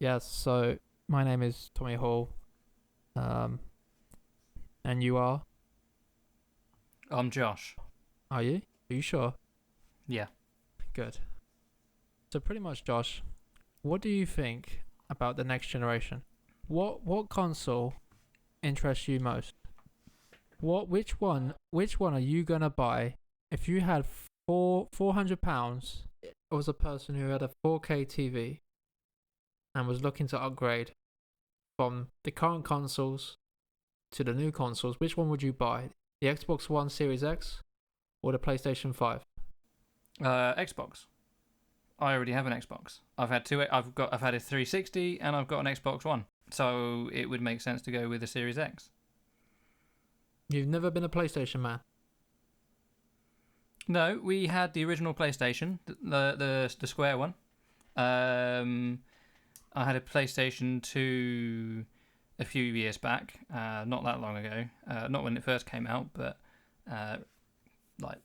Yes, so my name is Tommy Hall, um, and you I'm Josh. are you? Are you sure? Yeah. Good. So pretty much, Josh, what do you think about the next generation? What console interests you most? Which one are you gonna buy if you had £400 as a person who had a 4K TV and was looking to upgrade from the current consoles to the new consoles? Which one would you buy? The Xbox One Series X or the PlayStation 5? Xbox. I already have an Xbox. I've had two. I've had a 360 and I've got an Xbox One. So it would make sense to go with the Series X. You've never been a PlayStation man. No, we had the original PlayStation, the square one. Um, I had a PlayStation 2 a few years back, not that long ago. Not when it first came out, but uh, like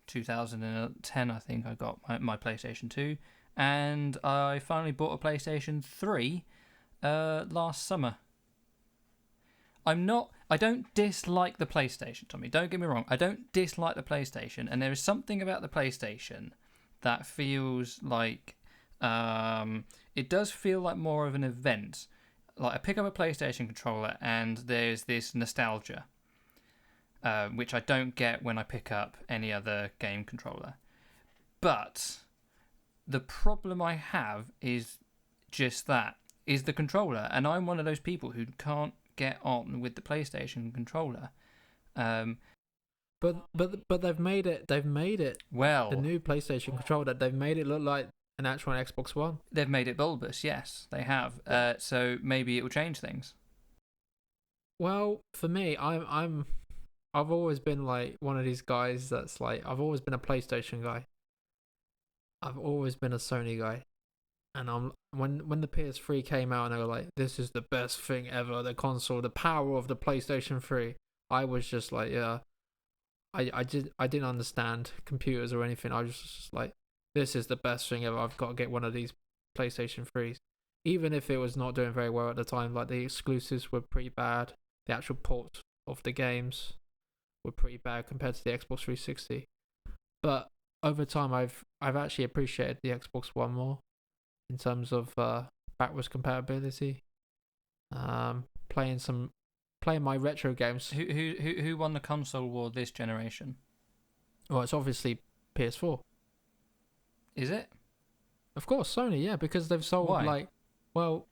2010, I think I got my PlayStation 2, and I finally bought a PlayStation 3 last summer. I don't dislike the PlayStation, Tommy. Don't get me wrong. I don't dislike the PlayStation, and there is something about the PlayStation that feels like it does feel like more of an event. Like I pick up a PlayStation controller, and there's this nostalgia, which I don't get when I pick up any other game controller. But the problem I have is just that is the controller, and I'm one of those people who can't get on with the PlayStation controller. Um, But they've made it. They've made it. The well, new PlayStation controller. They've made it look like an actual Xbox One. they've made it bulbous. Yes, they have. So maybe it will change things. Well, for me, I've always been like one of these guys that's like I've always been a PlayStation guy. I've always been a Sony guy. And when the PS3 came out and they were like, this is the best thing ever, the console, the power of the PlayStation 3. I was just like, yeah. I didn't understand computers or anything. I was just like, this is the best thing ever. I've got to get one of these PlayStation 3s. Even if it was not doing very well at the time, like the exclusives were pretty bad. The actual ports of the games were pretty bad compared to the Xbox 360. But over time, I've actually appreciated the Xbox One more in terms of backwards compatibility. Um, playing some playing my retro games. Who won the console war this generation? Well, it's obviously PS4. Is it? Of course, Sony, yeah, because they've sold Why? like, well,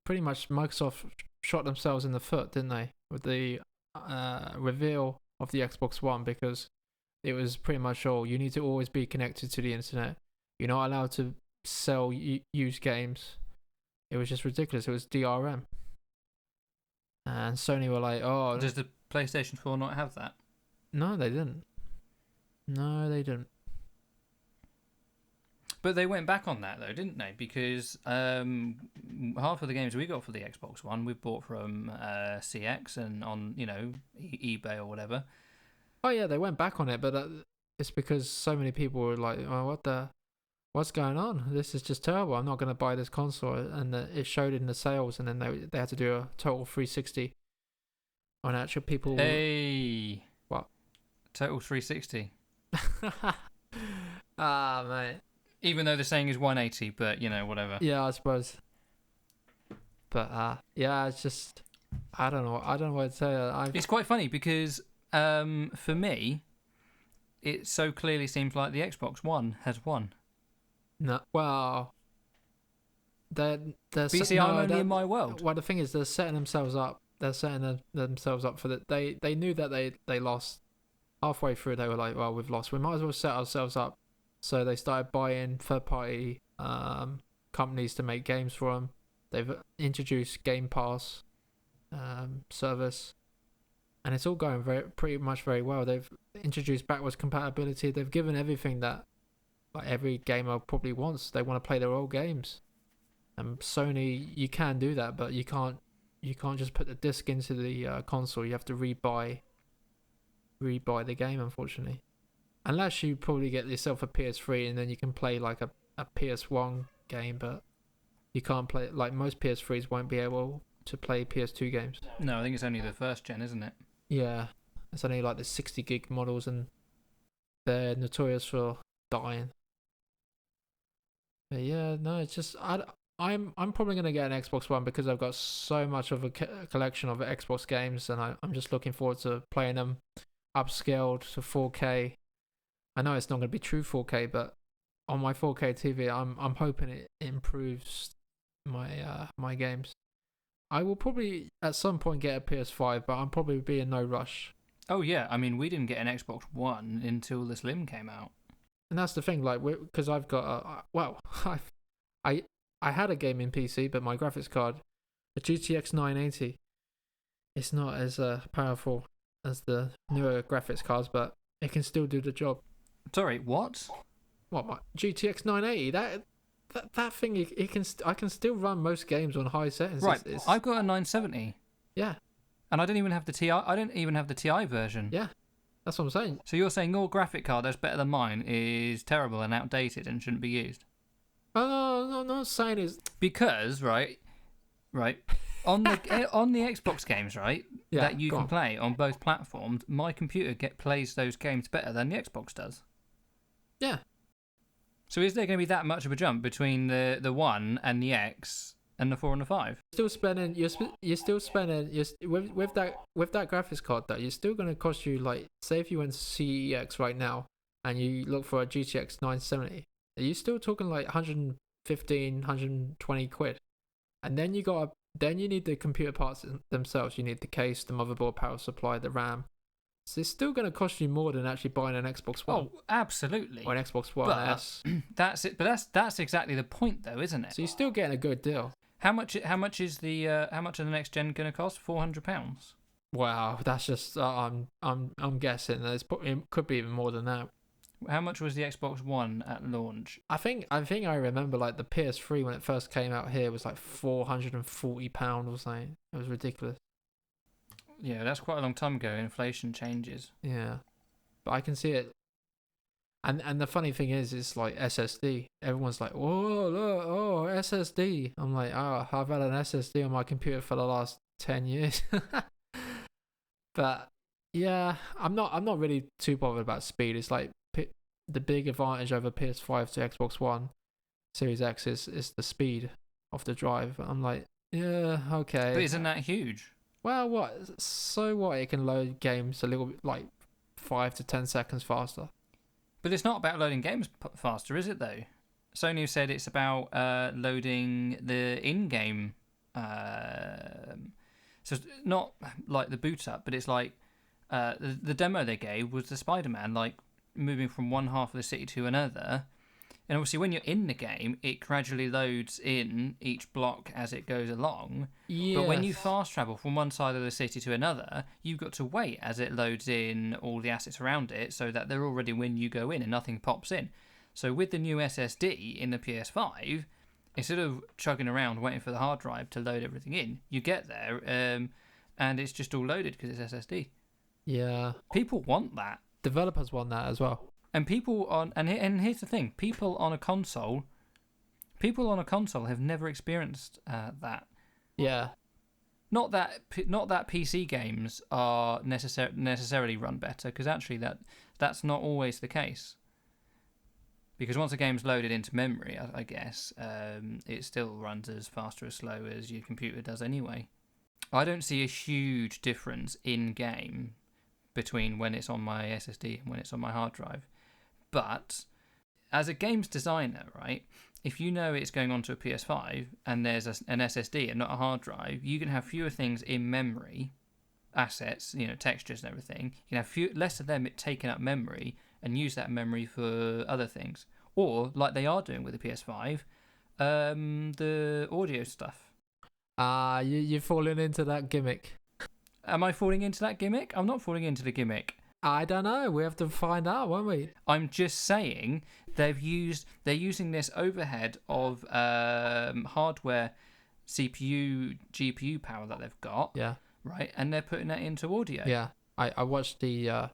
pretty much Microsoft shot themselves in the foot, didn't they, with the reveal of the Xbox One, because it was pretty much all you need to always be connected to the internet. You're not allowed to sell used games. It was just ridiculous. It was DRM, and Sony were like, "Oh, Does the PlayStation 4 not have that? no, they didn't. No, they didn't." But they went back on that though, didn't they? Because half of the games we got for the Xbox One we bought from CX and on eBay or whatever. Oh yeah, they went back on it, but it's because so many people were like, "Oh, what's going on? This is just terrible. I'm not going to buy this console." And it showed in the sales, and then they had to do a total 360 on actual people. Hey, What? Total 360. Ah, mate. Even though the saying is 180, but whatever. Yeah, I suppose. But yeah, it's just I don't know. I don't know what to say. It's quite funny because for me, it so clearly seems like the Xbox One has won. no. Well, they're BC, I'm only in my world. well, the thing is, they're setting themselves up. They're setting themselves up for that. They knew that they lost halfway through. They were like, well, we've lost. We might as well set ourselves up. So they started buying third party companies to make games for them. They've introduced Game Pass service, and it's all going pretty much very well. They've introduced backwards compatibility. They've given everything that like every gamer probably wants. They want to play their old games. And Sony, you can do that, but you can't. You can't just put the disc into the console. You have to rebuy the game, unfortunately. Unless you probably get yourself a PS3 and then you can play like a PS1 game, but You can't play, like most PS3s won't be able to play PS2 games. No, I think it's only the first gen, isn't it? Yeah, it's only like the 60 gig models, and they're notorious for dying. But yeah, no, it's just I'm probably gonna get an Xbox One because I've got so much of a collection of Xbox games, and I'm just looking forward to playing them upscaled to 4K. I know it's not gonna be true 4K, but on my 4K TV, I'm hoping it improves my games. I will probably at some point get a PS5, but I'm probably be in no rush. Oh yeah, I mean we didn't get an Xbox One until the Slim came out. And that's the thing, like, because I've got I had a gaming PC, but my graphics card, the GTX 980, it's not as powerful as the newer graphics cards, but it can still do the job. Sorry, what? What, my GTX 980? That thing, I can still run most games on high settings. Right, I've got a 970. Yeah. And I don't even have the TI. I don't even have the TI version. Yeah, that's what I'm saying. So you're saying your graphic card that's better than mine is terrible and outdated and shouldn't be used? Oh no, I'm not saying it's Because right, on the on the Xbox games, right, that you can play on both platforms, my computer plays those games better than the Xbox does. Yeah. So is there going to be that much of a jump between the One and the X and the 4 and the 5? You're still spending with that graphics card though. You're still going to cost you, like, say if you went to CEX right now and you look for a GTX 970, are you still talking like 115, 120 quid? And then you need the computer parts themselves. You need the case, the motherboard, power supply, the RAM. So it's still going to cost you more than actually buying an Xbox One. Oh, absolutely. Or an Xbox One S. That's it. But that's exactly the point, though, isn't it? So you're still getting a good deal. How much is the how much are the next gen going to cost? £400. Wow, that's just I'm guessing it could be even more than that. How much was the Xbox One at launch? I think I remember, like, the PS3 when it first came out here was like £440 or something. It was ridiculous. Yeah, that's quite a long time ago. Inflation changes. Yeah, but I can see it. And the funny thing is, it's like SSD. Everyone's like, "Whoa, look, oh, SSD." I'm like, "Oh, I've had an SSD on my computer for the last 10 years." But yeah, I'm not really too bothered about speed. It's like the big advantage over PS5 to Xbox One Series X is the speed of the drive. I'm like, yeah, okay. But isn't that huge? Well, what? So what? It can load games a little bit, like 5 to 10 seconds faster. But it's not about loading games faster, is it, though? Sony said it's about loading the in-game. So it's not like the boot up, but it's like the demo they gave was the Spider-Man, like moving from one half of the city to another. And obviously, when you're in the game, it gradually loads in each block as it goes along. Yes. But when you fast travel from one side of the city to another, you've got to wait as it loads in all the assets around it so that they're already when you go in and nothing pops in. So with the new SSD in the PS5, instead of chugging around waiting for the hard drive to load everything in, you get there and it's just all loaded because it's SSD. Yeah. People want that. Developers want that as well. And people on and here's the thing: people on a console have never experienced that. Yeah. Not that PC games are necessarily run better, because actually that's not always the case. Because once a game's loaded into memory, I guess it still runs as fast or as slow as your computer does anyway. I don't see a huge difference in game between when it's on my SSD and when it's on my hard drive. But as a games designer, right, if you know it's going onto a PS5 and there's an SSD and not a hard drive, you can have fewer things in memory, assets, textures and everything. You can have less of them taking up memory and use that memory for other things. Or, like they are doing with the PS5, the audio stuff. You're falling into that gimmick. Am I falling into that gimmick? I'm not falling into the gimmick. I don't know. We have to find out, won't we? I'm just saying they're using this overhead of hardware, CPU, GPU power that they've got. Yeah. Right, and they're putting that into audio. Yeah. I watched the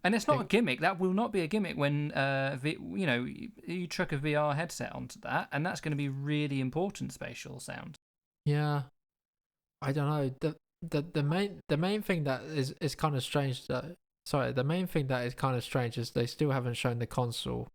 And it's not a gimmick. That will not be a gimmick when you chuck a VR headset onto that, and that's going to be really important spatial sound. Yeah, I don't know. The main thing that is kind of strange though. Sorry, the main thing that is kind of strange is they still haven't shown the console,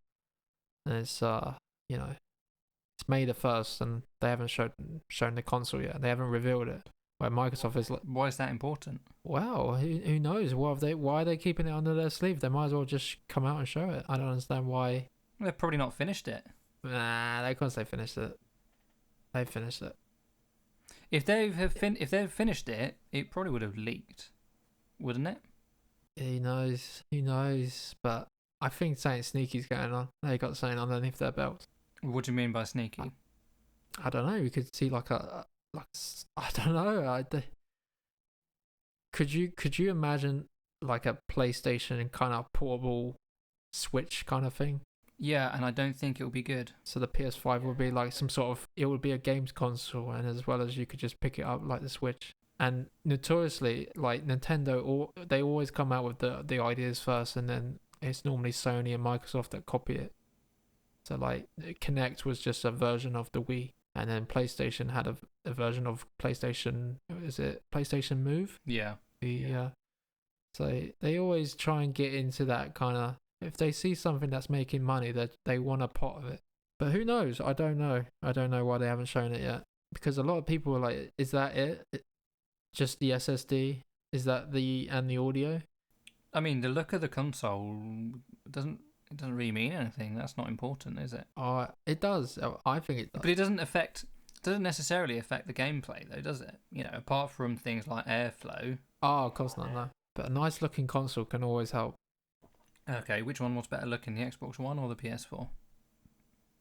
and it's it's May the 1st, and they haven't shown the console yet. They haven't revealed it. Where Microsoft is like, why is that important? well, who knows? Why are they keeping it under their sleeve? They might as well just come out and show it. I don't understand why. They've probably not finished it. Nah, of course they finished it. They finished it. If they've finished it, it probably would have leaked, wouldn't it? Who knows? Who knows? But I think something sneaky's going on. They got something underneath their belts. What do you mean by sneaky? I don't know. We could see I don't know. Could you imagine like a PlayStation kind of portable Switch kind of thing? Yeah, and I don't think it will be good. So the PS5 would be like some sort of, it would be a games console, and as well as you could just pick it up like the Switch. And notoriously, like Nintendo, they always come out with the ideas first, and then it's normally Sony and Microsoft that copy it. So like Kinect was just a version of the Wii, and then PlayStation had a version of PlayStation. Is it PlayStation Move? Yeah. So they always try and get into that kind of. If they see something that's making money, that they want a pot of it. But who knows? I don't know. I don't know why they haven't shown it yet. Because a lot of people are like, "Is that it? Just the SSD? Is that the audio?" I mean, the look of the console doesn't really mean anything. That's not important, is it? It does. I think it does. But it doesn't necessarily affect the gameplay, though, does it? Apart from things like airflow. Oh, of course not. No. But a nice looking console can always help. Okay, which one was better looking, the Xbox One or the PS4?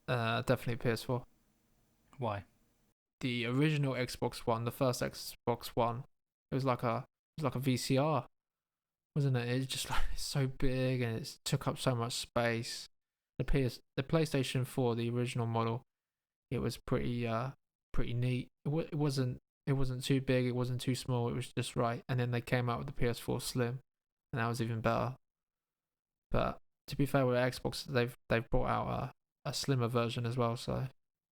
Definitely PS4. Why? The original Xbox One, the first Xbox One, it was like a VCR, wasn't it? It's just like it's so big and it took up so much space. The PlayStation 4, the original model, it was pretty neat. It wasn't too big, it wasn't too small, it was just right. And then they came out with the PS4 Slim, and that was even better. But to be fair with Xbox, they've brought out a slimmer version as well. So,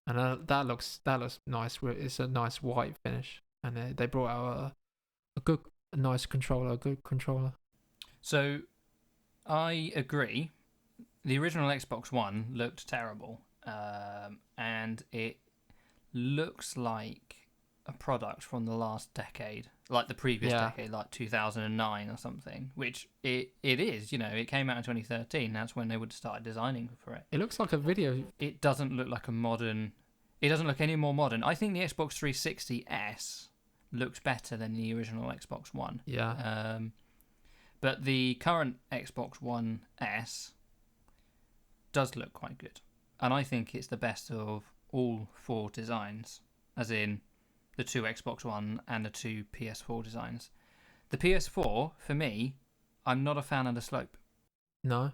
and that looks nice. It's a nice white finish, and they brought out a nice controller, a good controller. So, I agree. The original Xbox One looked terrible, and it looks like a product from the last decade, like the previous decade, like 2009 or something, which it is. It came out in 2013. That's when they would start designing for it. It looks like a video. It doesn't look like it doesn't look any more modern. I think the Xbox 360S looks better than the original Xbox One. Yeah. But the current Xbox One S does look quite good, and I think it's the best of all four designs, as in the two Xbox One and the two PS4 designs. The PS4, for me, I'm not a fan of the slope. No,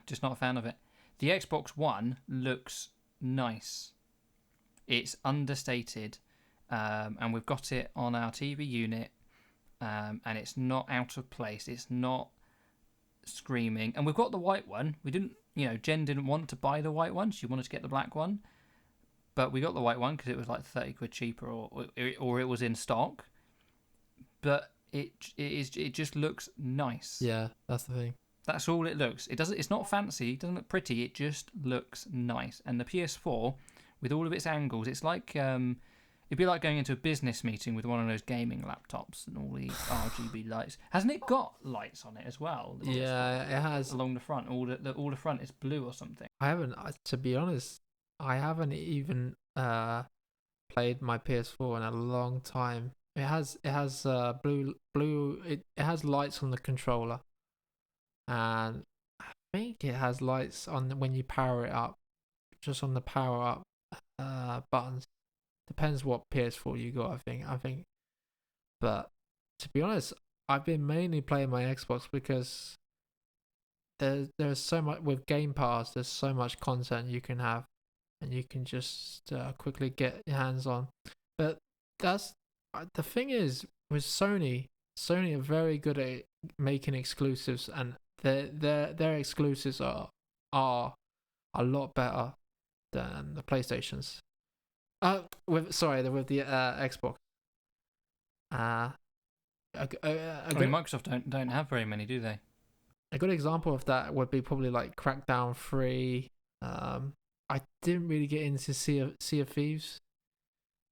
just not a fan of it. The Xbox One looks nice. It's understated, and we've got it on our TV unit, and it's not out of place. It's not screaming. And we've got the white one. We didn't, Jen didn't want to buy the white one. She wanted to get the black one. But we got the white one because it was like 30 quid cheaper, or it was in stock. But it just looks nice. Yeah, that's the thing. That's all it looks. It's not fancy. It doesn't look pretty. It just looks nice. And the PS4, with all of its angles, it's like it'd be like going into a business meeting with one of those gaming laptops and all the RGB lights. Hasn't it got lights on it as well? Yeah, it has. Along the front, all the front is blue or something. I haven't, to be honest. I haven't even played my PS4 in a long time. It has blue. It has lights on the controller, and I think it has lights on when you power it up, just on the power up buttons. Depends what PS4 you got. I think, but to be honest, I've been mainly playing my Xbox because there's so much with Game Pass. There's so much content you can have. And you can just quickly get your hands on. But that's the thing is with Sony are very good at making exclusives, and their exclusives are a lot better than the PlayStations. With the Xbox. Uh, a, a, a, I mean, good, Microsoft don't have very many, do they? a good example of that would be probably like Crackdown 3. I didn't really get into Sea of Thieves.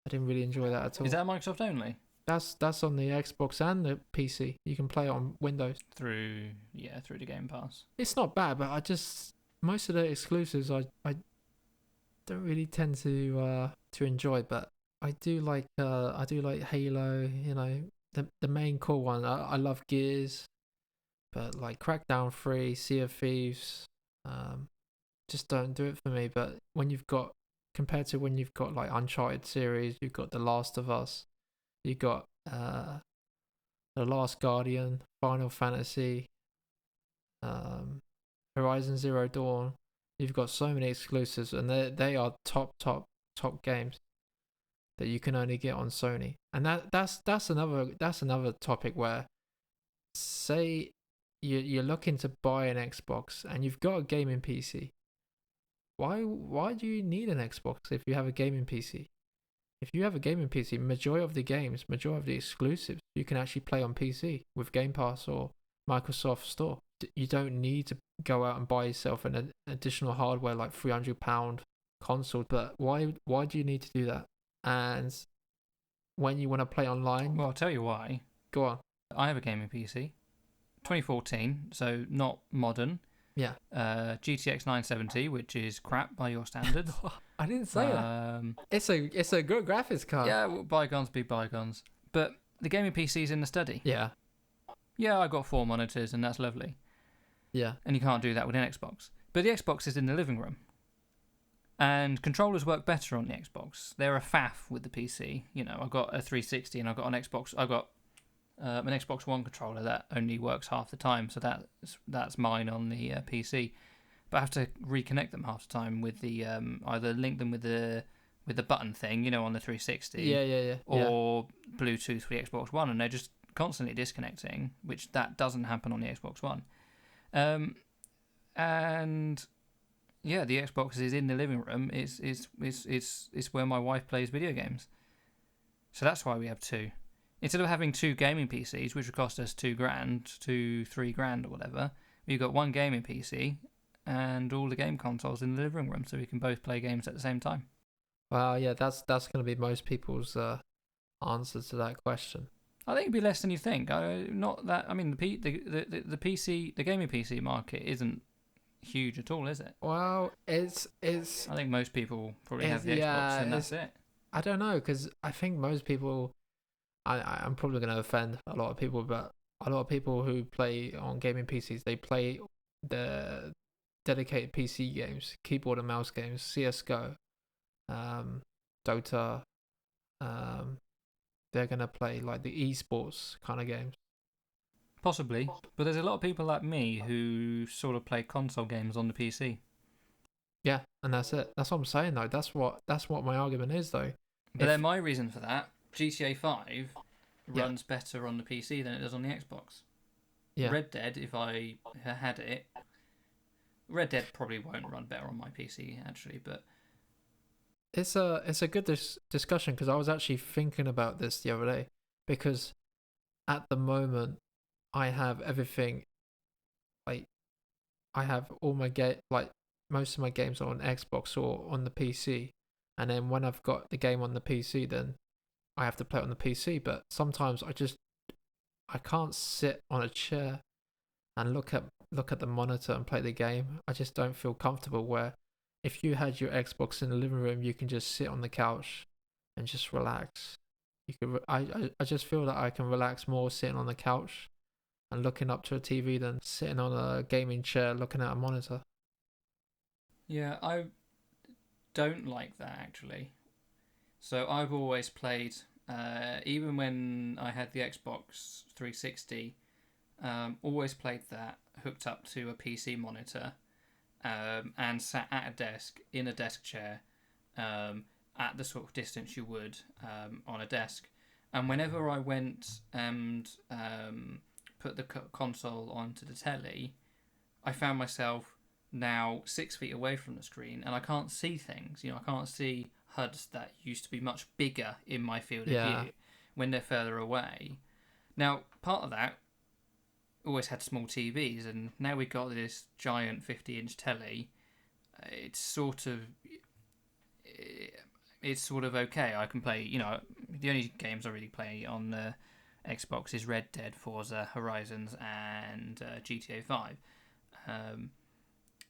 I didn't really enjoy that at all. Is that Microsoft only? That's on the Xbox and the PC. You can play it on Windows. Through the Game Pass. It's not bad, but most of the exclusives I don't really tend to enjoy, but I do like Halo. You know, the main core one. I love Gears, but like Crackdown 3, Sea of Thieves, just don't do it for me. But compared to when you've got like Uncharted series, you've got The Last of Us, you've got The Last Guardian, Final Fantasy, Horizon Zero Dawn. You've got so many exclusives, and they are top games that you can only get on Sony. And that's another topic where, say you're looking to buy an Xbox and you've got a gaming PC. Why do you need an Xbox if you have a gaming PC? If you have a gaming PC, majority of the exclusives you can actually play on PC with Game Pass or Microsoft Store. You don't need to go out and buy yourself an additional hardware like £300 console. But why do you need to do that? And when you want to play online, Well, I'll tell you why. go on. I have a gaming PC, 2014, so not modern. Yeah. GTX 970, which is crap by your standards. I didn't say that. It's a good graphics card. Yeah, well, bygones be bygones. But the gaming PC's in the study. Yeah. Yeah, I got 4 monitors, and that's lovely. Yeah. And you can't do that with an Xbox. But the Xbox is in the living room. And controllers work better on the Xbox. They're a faff with the PC. You know, I've got a 360 and I've got an Xbox. I've got an Xbox One controller that only works half the time. So that's mine on the PC. But I have to reconnect them half the time with the either link them with the button thing, you know, on the 360. Yeah. Or Bluetooth for the Xbox One, and they're just constantly disconnecting, which that doesn't happen on the Xbox One. And yeah, the Xbox is in the living room. It's where my wife plays video games. So that's why we have 2. Instead of having 2 gaming PCs, which would cost us $2,000 or whatever, we've got 1 gaming PC and all the game consoles in the living room, so we can both play games at the same time. Well, yeah, that's going to be most people's answer to that question. I think it'd be less than you think. Not that. I mean, the PC, the gaming PC market isn't huge at all, is it? Well, it's. I think most people probably have the Xbox, and that's it. I don't know, because I think most people. I'm probably going to offend a lot of people, but a lot of people who play on gaming PCs, they play the dedicated PC games, keyboard and mouse games, CS:GO, Dota. They're going to play like the esports kind of games. Possibly, but there's a lot of people like me who sort of play console games on the PC. Yeah, and that's it. That's what I'm saying though. That's what my argument is though. But then my reason for that, GTA 5 runs better on the PC than it does on the Xbox. Yeah. Red Dead, if I had it, Red Dead probably won't run better on my PC actually, but it's a good discussion, because I was actually thinking about this the other day, because at the moment I have everything, like I have all my most of my games are on Xbox or on the PC, and then when I've got the game on the PC, then I have to play it on the PC. But sometimes I can't sit on a chair and look at the monitor and play the game. I just don't feel comfortable. Where if you had your Xbox in the living room, you can just sit on the couch and just relax. You could. I just feel that I can relax more sitting on the couch and looking up to a TV than sitting on a gaming chair looking at a monitor. yeah, I don't like that actually. So I've always played, even when I had the Xbox 360, always played that hooked up to a PC monitor, and sat at a desk in a desk chair, at the sort of distance you would on a desk. And whenever I went and put the console onto the telly, I found myself now 6 feet away from the screen, and I can't see things. I can't see HUDs that used to be much bigger in my field of Yeah. view when they're further away. Now, part of that always had small TVs, and now we've got this giant 50-inch telly. It's sort of okay. I can play. The only games I really play on the Xbox is Red Dead, Forza Horizons, and GTA 5.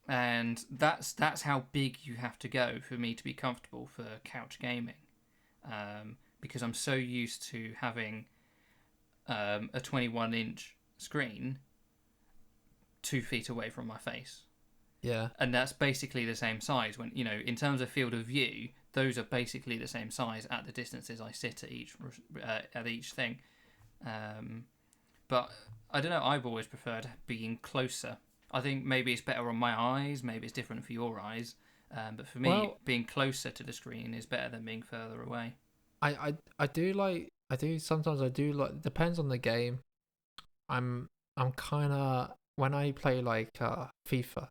And that's how big you have to go for me to be comfortable for couch gaming, because I'm so used to having a 21-inch screen 2 feet away from my face, Yeah. and that's basically the same size. When in terms of field of view, those are basically the same size at the distances I sit at each thing. But I don't know. I've always preferred being closer. I think maybe it's better on my eyes. Maybe it's different for your eyes. But for me, Well, being closer to the screen is better than being further away. I do like. I do sometimes. I do like. Depends on the game. I'm kind of when I play like FIFA,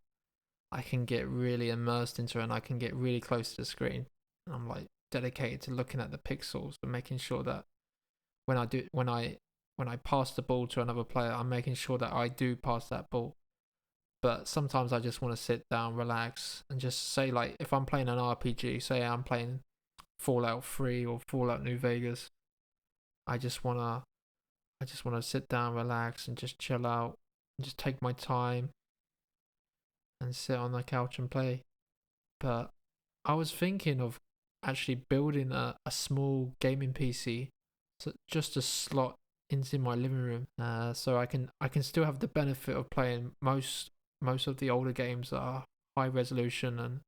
I can get really immersed into it and I can get really close to the screen. And I'm like dedicated to looking at the pixels and making sure that when I pass the ball to another player, I'm making sure that I do pass that ball. But sometimes I just want to sit down, relax, and just say like if I'm playing an RPG, say I'm playing Fallout 3 or Fallout New Vegas, I just wanna sit down, relax, and just chill out, and just take my time and sit on the couch and play. But I was thinking of actually building a small gaming PC, so just a slot into my living room, so I can still have the benefit of playing most of the older games that are high resolution and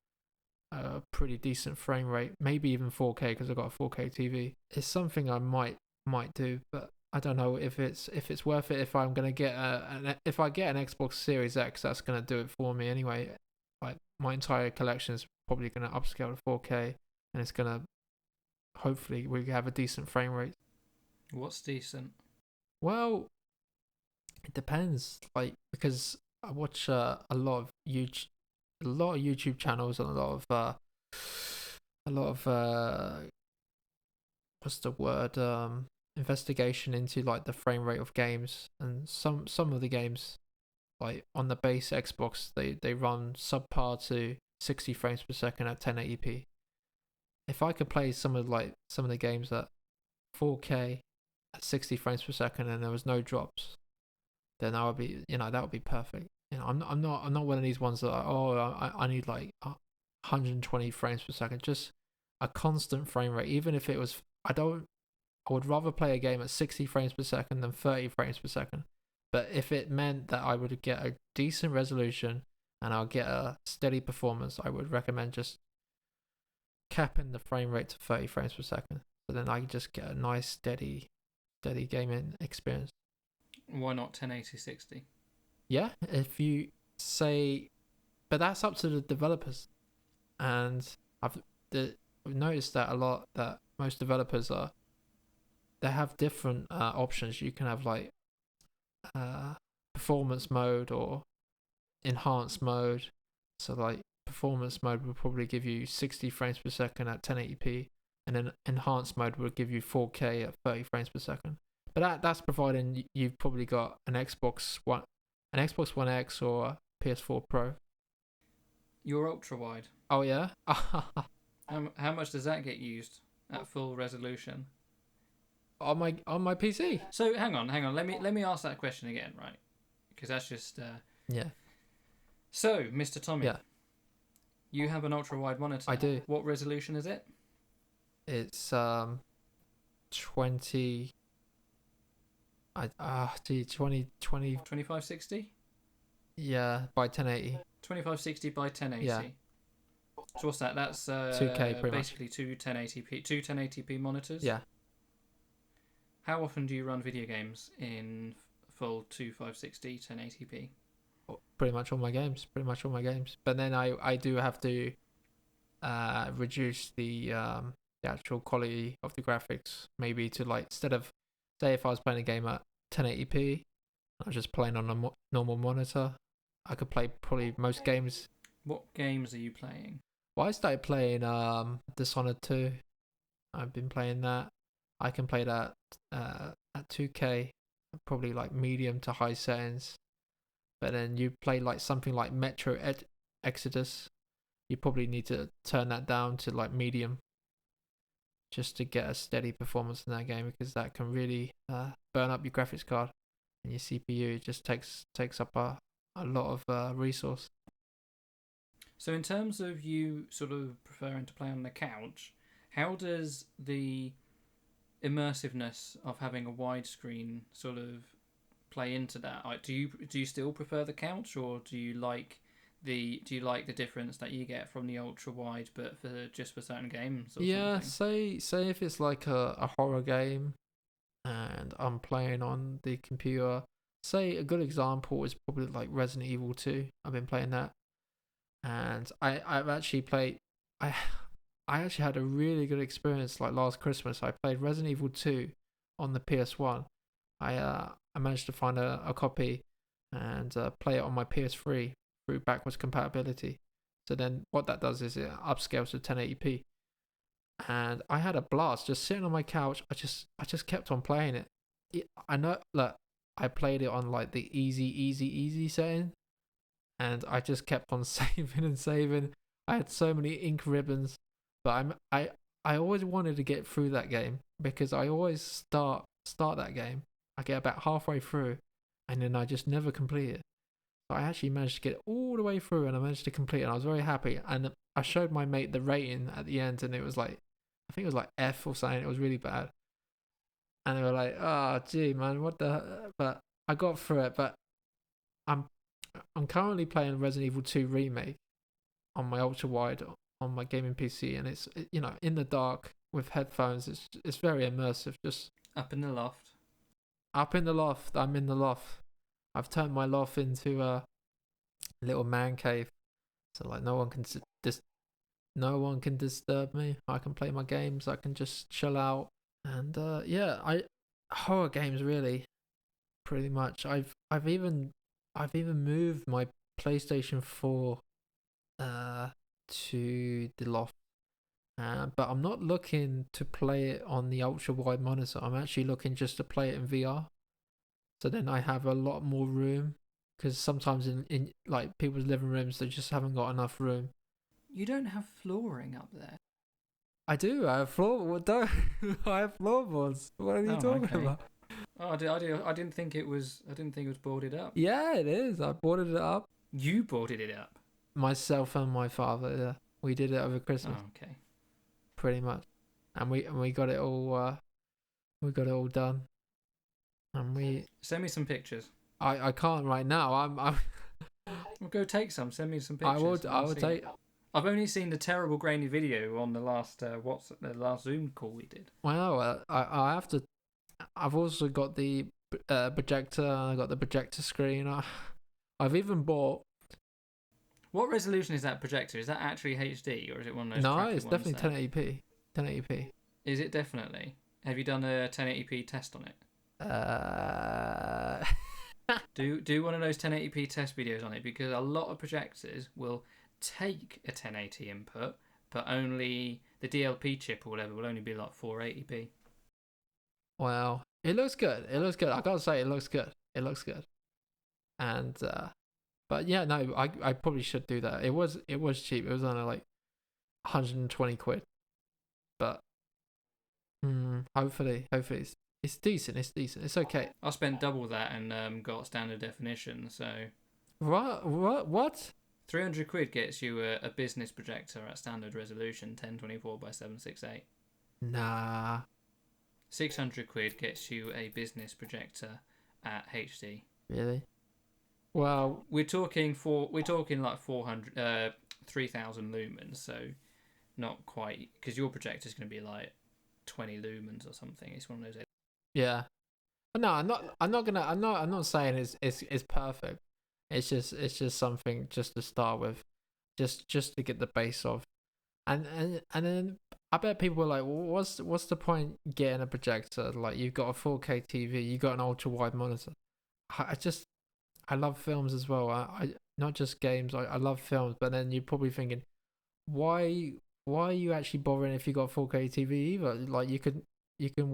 pretty decent frame rate, maybe even 4K because I've got a 4K TV. It's something I might do, but I don't know if it's worth it. If I'm gonna get if I get an Xbox Series X, that's gonna do it for me anyway. Like my entire collection is probably gonna upscale to 4K, and it's gonna hopefully we have a decent frame rate. What's decent? Well, it depends. Like because I watch a lot of YouTube channels and a lot of what's the word investigation into like the frame rate of games, and some of the games like on the base Xbox they run subpar to 60 frames per second at 1080p. If I could play some of the games at 4K at 60 frames per second and there was no drops, then I would be that would be perfect. I'm not one of these ones that I need like 120 frames per second, just a constant frame rate. Even if it was I would rather play a game at 60 frames per second than 30 frames per second. But if it meant that I would get a decent resolution and I'll get a steady performance, I would recommend just capping the frame rate to 30 frames per second. So then I just get a nice steady gaming experience. Why not 1080 60? Yeah, if you say, but that's up to the developers. And I've noticed that a lot, that most developers they have different options. You can have like performance mode or enhanced mode. So like performance mode will probably give you 60 frames per second at 1080p, and then enhanced mode will give you 4K at 30 frames per second. But that's providing you've probably got an Xbox One X or a PS4 Pro. Your ultra wide. Oh yeah. How much does that get used at full resolution? On my PC. So hang on. Let me ask that question again, right? Because that's just. Yeah. So, Mr. Tommy. Yeah. You have an ultra wide monitor. I do. What resolution is it? It's 20. 20. 2560. Yeah, by 1080. 2560 by 1080. Yeah. So what's that? That's 2K pretty basically much. two 1080p monitors. Yeah. How often do you run video games in full 2560 1080p? Pretty much all my games. But then I do have to reduce the actual quality of the graphics, maybe to like, instead of, say if I was playing a game at 1080p, I was just playing on a normal monitor, I could play probably most games. What games are you playing? Well, I started playing Dishonored 2. I've been playing that. I can play that at 2K, probably like medium to high settings. But then you play like something like Exodus, you probably need to turn that down to like medium, just to get a steady performance in that game, because that can really burn up your graphics card and your CPU. It just takes up a lot of resource. So in terms of you sort of preferring to play on the couch, how does the immersiveness of having a widescreen sort of play into that? Like, do you still prefer the couch, or do you like the difference that you get from the ultra wide, but for certain games or Yeah, something? say if it's like a horror game and I'm playing on the computer. Say a good example is probably like Resident Evil 2. I've been playing that, and I've actually played. I I actually had a really good experience like last Christmas. I played Resident Evil 2 on the PS1. I managed to find a copy and play it on my PS3 through backwards compatibility. So then what that does is it upscales to 1080p. And I had a blast just sitting on my couch. I just kept on playing it. I know, look, I played it on like the easy setting, and I just kept on saving and saving. I had so many ink ribbons, but I always wanted to get through that game, because I always start that game. I get about halfway through, and then I just never complete it. So I actually managed to get all the way through, and I managed to complete it. And I was very happy. And I showed my mate the rating at the end, and it was like, I think it was like F or something. It was really bad. And they were like, "Oh, gee, man, what the?" But I got through it. But I'm I'm currently playing Resident Evil 2 remake on my ultra wide on my gaming PC, and it's in the dark with headphones. It's very immersive. Just Up in the loft. up in the loft. I'm in the loft. I've turned my loft into a little man cave, so like no one can disturb me. I can play my games. I can just chill out, and yeah, I horror games really, pretty much. I've even moved my PlayStation 4 to the loft. But I'm not looking to play it on the ultra wide monitor. I'm actually looking just to play it in VR. So then I have a lot more room, because sometimes in like people's living rooms they just haven't got enough room. You don't have flooring up there. I do. I have floor. What don't I have floorboards? What are you Oh, talking okay. about? Oh, I didn't think it was. I didn't think it was boarded up. Yeah, it is. I boarded it up You boarded it up. myself and my father. Yeah, we did it over Christmas, Oh, okay. pretty much, and we got it all. We got it all done, and Send me some pictures. I can't right now. I'm Well, go take some. Send me some I pictures. would I would take. I've only seen the terrible grainy video on the last the last Zoom call we did. Well, I have to. I've also got the projector. I got the projector screen. I've even bought. What resolution is that projector? Is that actually HD, or is it one of those? No, crappy it's ones definitely 1080p. 1080p. Is it definitely? Have you done a 1080p test on it? Uh, Do one of those 1080p test videos on it, because a lot of projectors will take a 1080 input, but only the DLP chip or whatever will only be like 480p. well, it looks good. It looks good. I gotta say, it looks good. It looks good. And but yeah, no, I probably should do that. It was cheap. It was only like 120 quid. But hopefully it's decent. It's decent. It's okay. I spent double that and got standard definition, so What? 300 quid gets you a business projector at standard resolution 1024 by 768. Nah. 600 quid gets you a business projector at HD. Really? Well, We're talking like 400 3000 lumens, so not quite, because your projector is going to be like 20 lumens or something. It's one of those. yeah. No, I'm not saying it's perfect. It's just something just to start with, just to get the base of, and then I bet people were like, well, what's the point getting a projector? Like, you've got a 4K TV, you got an ultra wide monitor. I love films as well. not just games. I love films, but then you're probably thinking, why are you actually bothering if you got 4K TV either? Like you can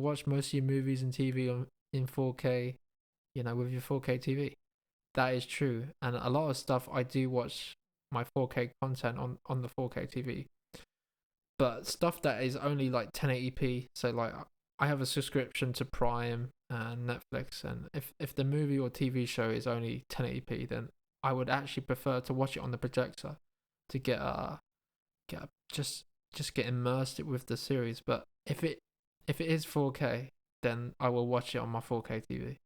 watch most of your movies and TV in 4K, with your 4K TV. That is true, and a lot of stuff I do watch my 4K content on the 4K TV. But stuff that is only like 1080p, so like I have a subscription to Prime and Netflix, and if the movie or TV show is only 1080p, then I would actually prefer to watch it on the projector to just get immersed with the series. But if it is 4K, then I will watch it on my 4K TV.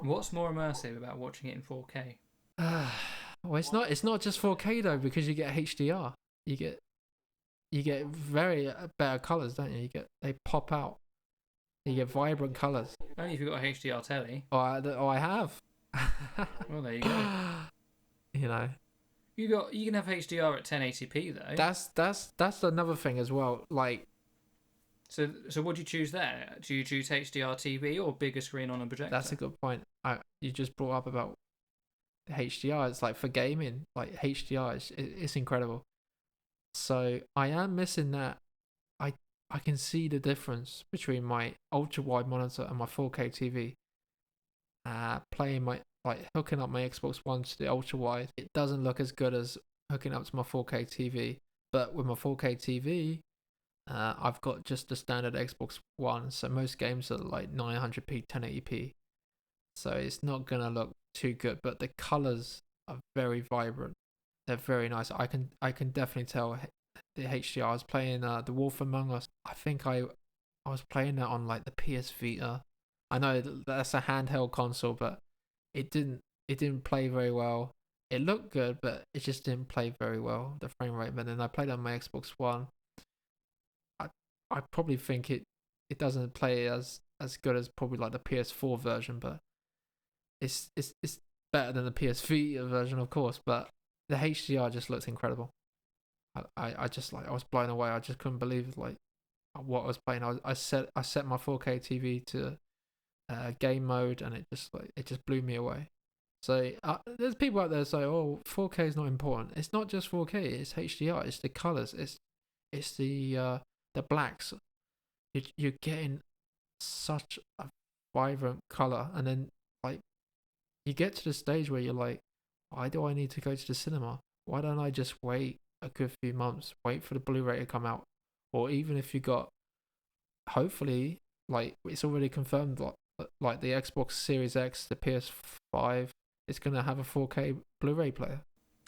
What's more immersive about watching it in 4K? Well, it's not just 4K though, because you get HDR. You get very better colors, don't you? They pop out. You get vibrant colors. Only if you've got a HDR telly. I have. Well, there you go. You know. You can have HDR at 1080p though. That's another thing as well. Like. So what do you choose there? Do you choose HDR TV or bigger screen on a projector? That's a good point. You just brought up about HDR. It's like for gaming, like HDR, it's incredible. So I am missing that. I can see the difference between my ultra wide monitor and my 4K TV. Hooking up my Xbox One to the ultra wide, it doesn't look as good as hooking up to my 4K TV. But with my 4K TV, I've got just the standard Xbox One, so most games are like 900p, 1080p. So it's not gonna look too good, but the colors are very vibrant. They're very nice. I can definitely tell the HDR. I was playing The Wolf Among Us. I think I was playing that on like the PS Vita. I know that's a handheld console, but it didn't play very well. It looked good, but it just didn't play very well, the frame rate. But then I played on my Xbox One. I probably think it doesn't play as good as probably like the PS4 version, but it's better than the PS Vita version, of course. But the HDR just looks incredible. I just I was blown away. I just couldn't believe like what I was playing. I set my 4K TV to game mode, and it just blew me away. So there's people out there say, "Oh, 4K is not important." It's not just 4K. It's HDR. It's the colors. It's the blacks. You're getting such a vibrant color, and then like you get to the stage where you're like, why do I need to go to the cinema? Why don't I just wait a good few months, wait for the Blu-ray to come out? Or even if you got, hopefully, like it's already confirmed, like the Xbox Series X, the PS5, it's gonna have a 4K Blu-ray player.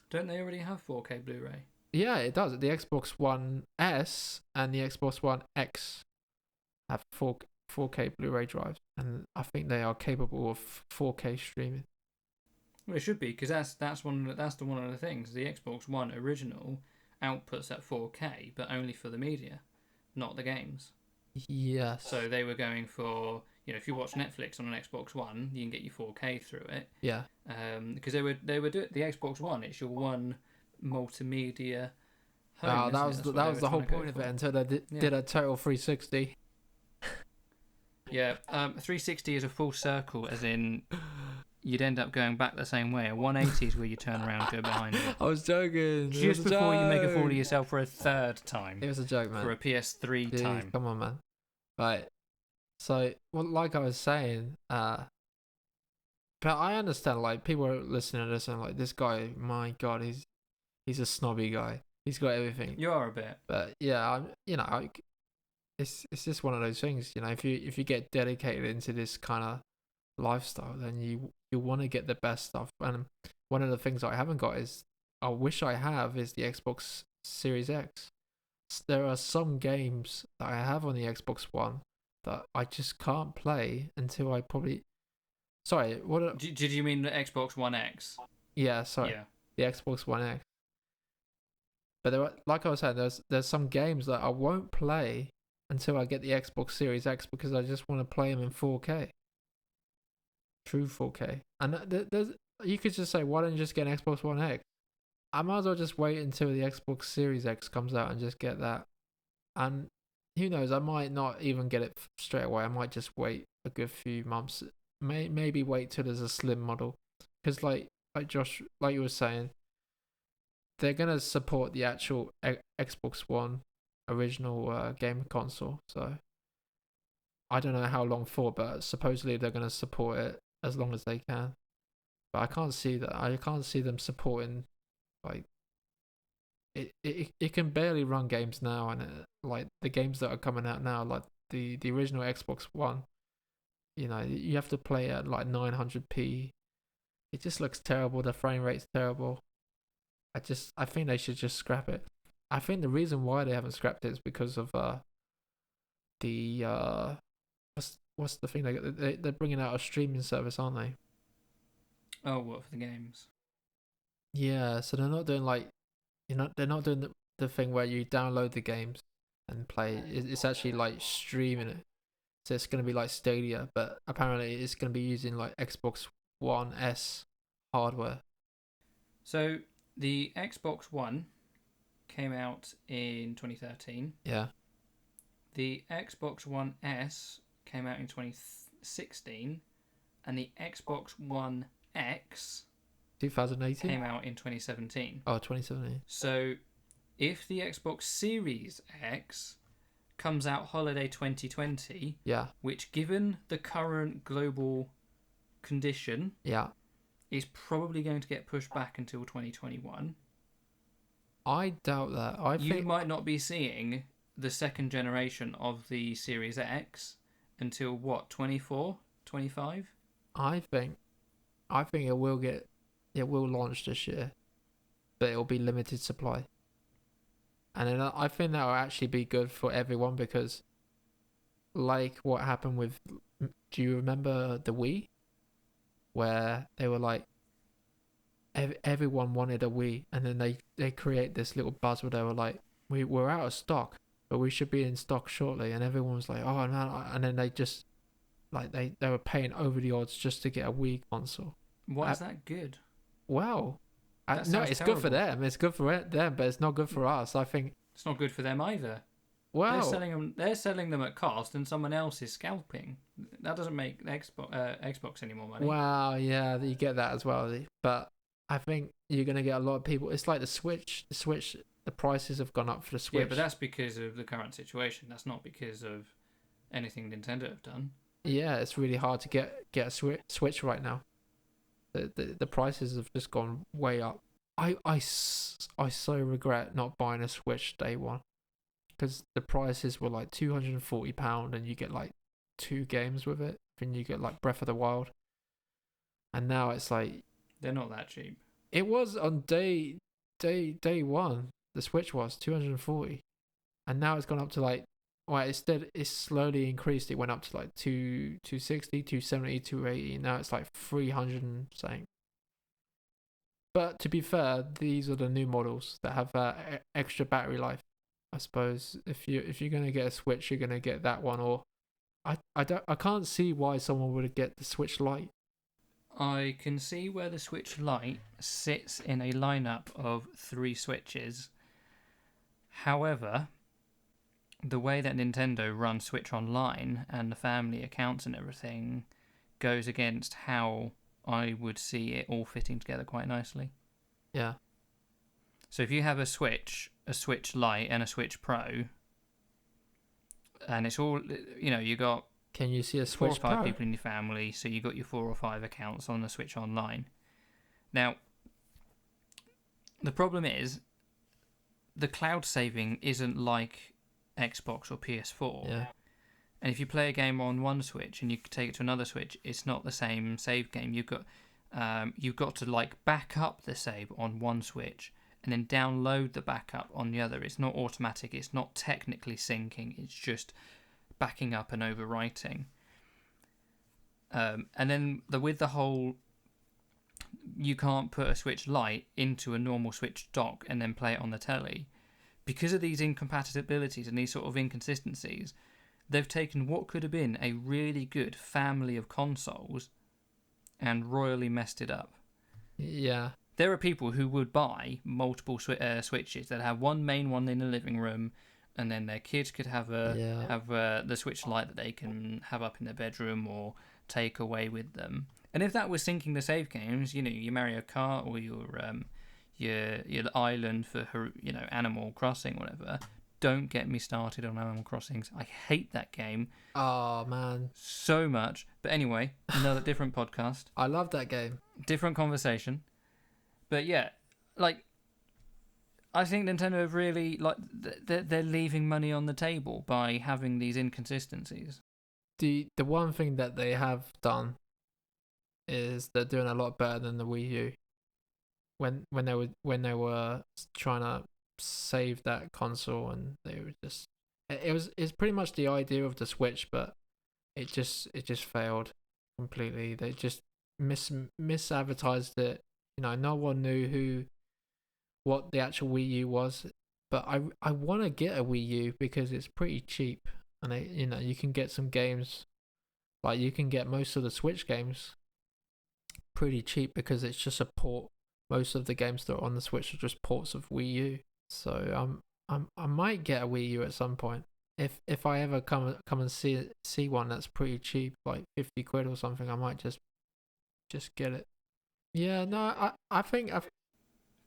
Don't they already have 4K Blu-ray? Yeah, it does. The Xbox One S and the Xbox One X have 4K Blu-ray drives, and I think they are capable of 4K streaming. Well, it should be, because that's one of the things. The Xbox One original outputs at 4K, but only for the media, not the games. Yes. So they were going for, if you watch Netflix on an Xbox One, you can get your 4K through it. Yeah. Because they were doing the Xbox One. It's your one multimedia home. That was the whole point of it until they did a total 360. Yeah. 360 is a full circle, as in you'd end up going back the same way. A 180 is where you turn around and go behind it. I was joking. Just before you make a fool of yourself for a third time. It was a joke, man. For a PS3 Dude, time. Come on, man. Right. So, well, like I was saying, but I understand, like, people are listening to this and like, this guy, my God, he's a snobby guy. He's got everything. You are a bit. But yeah, it's just one of those things, if you get dedicated into this kind of lifestyle, then you want to get the best stuff. And one of the things I haven't got is the Xbox Series X. There are some games that I have on the Xbox One that I just can't play until I probably. Sorry, what? Did you mean the Xbox One X? Yeah, sorry. Yeah. The Xbox One X. But like I was saying, there's some games that I won't play until I get the Xbox Series X, because I just want to play them in 4K. True 4K. And you could just say, why don't you just get an Xbox One X? I might as well just wait until the Xbox Series X comes out and just get that. And who knows, I might not even get it straight away. I might just wait a good few months. Maybe wait till there's a slim model. Because like like Josh, like you were saying, they're gonna support the actual Xbox One original game console. So I don't know how long for, but supposedly they're gonna support it as long as they can. But I can't see that. I can't see them supporting like it can barely run games now, and like the games that are coming out now, like the original Xbox One, you have to play at like 900p. It just looks terrible. The frame rate's terrible. I think they should just scrap it. I think the reason why they haven't scrapped it is because of the what's the thing they're bringing out a streaming service, aren't they? Oh, what for the games? Yeah, so they're not doing like they're not doing the thing where you download the games and play. It's actually like streaming it. So it's gonna be like Stadia, but apparently it's gonna be using like Xbox One S hardware. So the Xbox One came out in 2013. Yeah. The Xbox One S came out in 2016, and the Xbox One X 2018 came out in 2017. Oh, 2017. So if the Xbox Series X comes out holiday 2020, Yeah. which given the current global condition Yeah. is probably going to get pushed back until 2021. I doubt that. You think might not be seeing the second generation of the Series X until what, 24, 25? I think it will launch this year, but it'll be limited supply. And then I think that will actually be good for everyone because, like what happened with, do you remember the Wii, where they were like, everyone wanted a Wii, and then they create this little buzz where they were like, we're out of stock, but we should be in stock shortly, and everyone was like, oh no, and then they just like they were paying over the odds just to get a Wii console. Why is that good? Well, That no, sounds it's good for terrible. them. It's good for them, but it's not good for us. I think. It's not good for them either. Well, They're selling them at cost, and someone else is scalping. That doesn't make Xbox any more money. wow, yeah, you get that as well. But I think you're gonna get a lot of people. It's like the Switch. The prices have gone up for the Switch. Yeah, but that's because of the current situation. That's not because of anything Nintendo have done. Yeah, it's really hard to get a Switch right now. The prices have just gone way up. I so regret not buying a Switch day one, because the prices were like £240 and you get like 2 games with it. Then you get like Breath of the Wild, and now it's like They're not that cheap. it was on day one. The Switch was 240, and now it's gone up to like, well, it's slowly increased. It went up to like 260, 270, 280. Now it's like 300 and something. But to be fair, these are the new models that have extra battery life. I suppose if you're gonna get a Switch, you're gonna get that one, or I can't see why someone would get the Switch Lite. I can see where the Switch Lite sits in a lineup of 3 Switches. However, the way that Nintendo runs Switch Online and the family accounts and everything goes against how I would see it all fitting together quite nicely. Yeah. So if you have a Switch Lite and a Switch Pro, and it's all, you got Can you see a 4 or Switch 5 Pro? people in your family, so you got your 4 or 5 accounts on the Switch Online. Now, the problem is, the cloud saving isn't like Xbox or PS4. Yeah. And if you play a game on one Switch and you take it to another Switch, it's not the same save game. You've got to like back up the save on one Switch and then download the backup on the other. It's not automatic. It's not technically syncing. It's just backing up and overwriting. And then with the whole, you can't put a Switch Lite into a normal Switch dock and then play it on the telly. Because of these incompatibilities and these sort of inconsistencies, they've taken what could have been a really good family of consoles and royally messed it up. Yeah. There are people who would buy multiple Switches that have one main one in the living room, and then their kids could have the Switch Lite that they can have up in their bedroom or take away with them. And if that was syncing the save games, your Mario Kart or your island for Animal Crossing, whatever. Don't get me started on Animal Crossings. I hate that game Oh man, so much. But anyway, another different podcast, I love that game. different conversation. But yeah, like I think Nintendo have really they're leaving money on the table by having these inconsistencies. The one thing that they have done is they're doing a lot better than the Wii U. When they were trying to save that console, and they were just it's pretty much the idea of the Switch, but it just failed completely. They just misadvertised it. No one knew what the actual Wii U was. But I want to get a Wii U because it's pretty cheap, and you can get some games, like you can get most of the Switch games pretty cheap because it's just a port. Most of the games that are on the Switch are just ports of Wii U. So I might get a Wii U at some point. If I ever come and see one that's pretty cheap, like 50 quid or something, I might just get it. Yeah, no, I think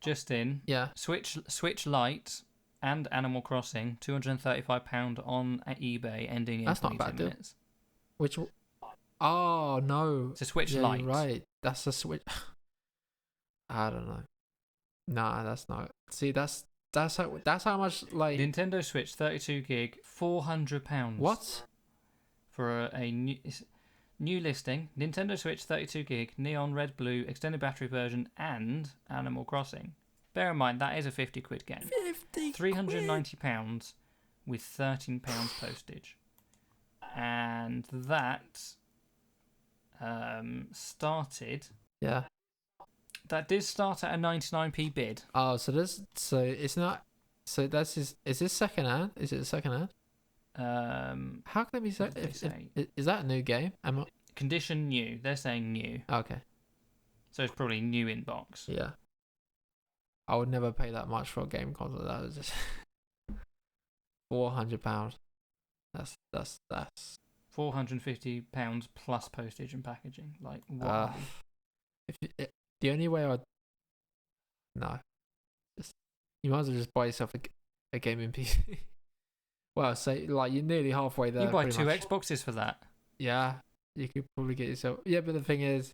Just in, yeah. Switch Lite and Animal Crossing, £235 on eBay, ending in That's not a 22 bad deal. minutes. Which oh no. It's a Switch Yeah, Lite. you're right. That's a Switch. I don't know. Nah, that's not. See, that's how much like Nintendo Switch 32 gig, £400. what? For a new listing, Nintendo Switch 32 gig, neon red blue, extended battery version, and Animal Crossing. Bear in mind that is a 50 quid game. 50 £390 with £13 postage, and that started. Yeah. That did start at a 99p bid. Oh, so it's not. So is this second hand? Is it a second hand? How can it be What did they say? Is that a new game? Condition new. They're saying new, Okay. so it's probably new in box. Yeah. I would never pay that much for a game console. That was just £400. That's £450 plus postage and packaging. Like what? The only way no, you might as well just buy yourself a gaming PC. Well, say like you're nearly halfway there. You buy pretty two much. Xboxes for that. Yeah, you could probably get yourself. Yeah, but the thing is,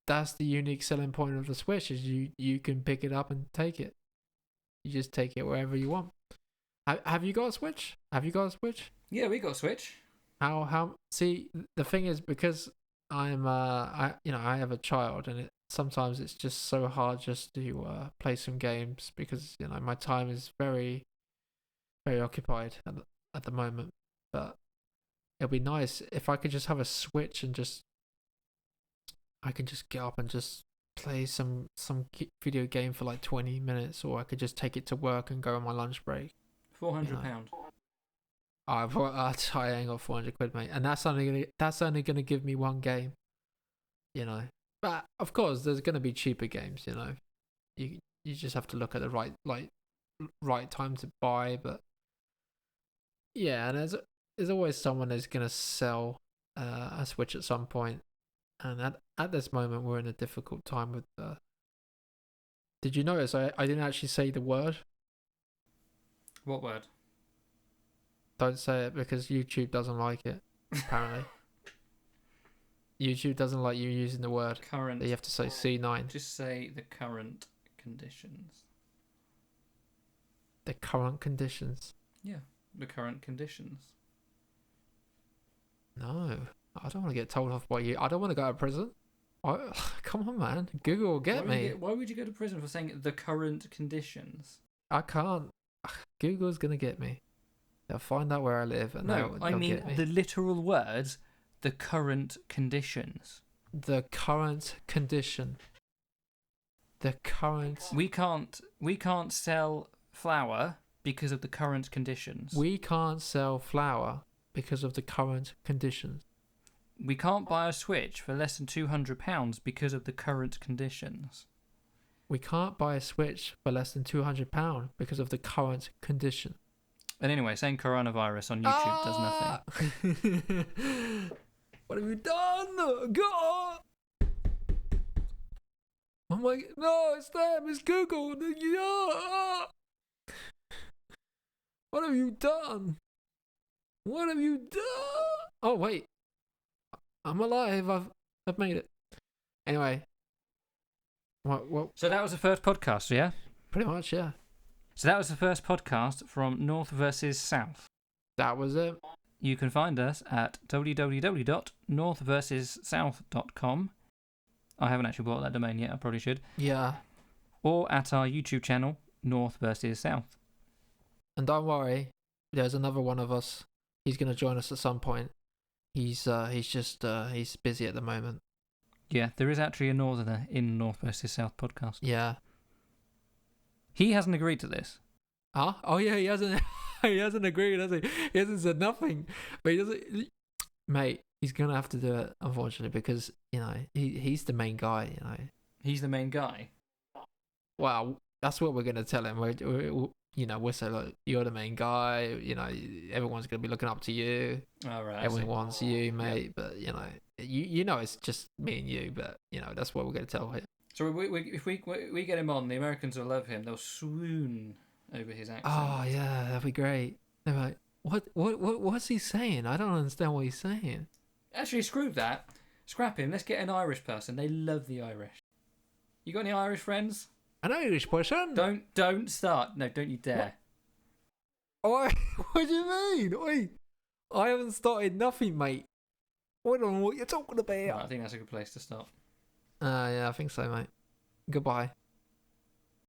that's the unique selling point of the Switch is you can pick it up and take it. You just take it wherever you want. Have you got a Switch? Have you got a Switch? Yeah, we got a Switch. How? See, the thing is because I'm I have a child, and sometimes it's just so hard just to play some games because my time is very, very occupied at the moment. But it'd be nice if I could just have a Switch and I can just get up and just play some video game for like 20 minutes, or I could just take it to work and go on my lunch break. £400. I ain't got 400 quid, mate, and that's only gonna give me one game. But of course, there's gonna be cheaper games. You just have to look at the right time to buy. But yeah, and there's always someone that's gonna sell a Switch at some point. And at this moment, we're in a difficult time with. Did you notice I didn't actually say the word? What word? Don't say it because YouTube doesn't like it. Apparently, YouTube doesn't like you using the word. Current. You have to say C9. Just say the current conditions. The current conditions. Yeah, the current conditions. No, I don't want to get told off by you. I don't want to go to prison. Come on, man. Google will get me. Why would you go to prison for saying the current conditions? I can't. Google's gonna get me. They'll find out where I live, and No, I they'll mean get me. the literal words, the current conditions. The current condition. The current. We can't sell flour because of the current conditions. We can't sell flour because of the current conditions. We can't buy a Switch for less than £200 because of the current conditions. We can't buy a Switch for less than £200 because of the current condition. And anyway, saying coronavirus on YouTube does nothing. What have you done? God! I'm like, no, it's them, it's Google. Yeah. What have you done? What have you done? Oh wait, I'm alive. I've made it. Anyway, what? So that was the first podcast, yeah? Pretty much, yeah. So that was the first podcast from North versus South. That was it. You can find us at www.northversussouth.com. I haven't actually bought that domain yet, I probably should. Yeah. Or at our YouTube channel, North versus South. And don't worry, there's another one of us. He's gonna join us at some point. He's busy at the moment. Yeah, there is actually a northerner in North versus South podcast. Yeah. He hasn't agreed to this. Huh? Oh yeah, he hasn't. He hasn't agreed, has he? He hasn't said nothing. But he doesn't. Mate, he's gonna have to do it, unfortunately, because he's the main guy. He's the main guy. Well, that's what we're gonna tell him. We're saying, look, you're the main guy. Everyone's gonna be looking up to you. All right. Everyone wants you, mate. But it's just me and you. But that's what we're gonna tell him. So if we get him on, the Americans will love him. They'll swoon over his accent. Oh yeah, that'd be great. They're like, what's he saying? I don't understand what he's saying. Actually, screw that. Scrap him. Let's get an Irish person. They love the Irish. You got any Irish friends? An Irish person? Don't start. No, don't you dare. What do you mean? Oi, I haven't started nothing, mate. I don't know what you're talking about. Right, I think that's a good place to stop. Yeah, I think so, mate. Goodbye.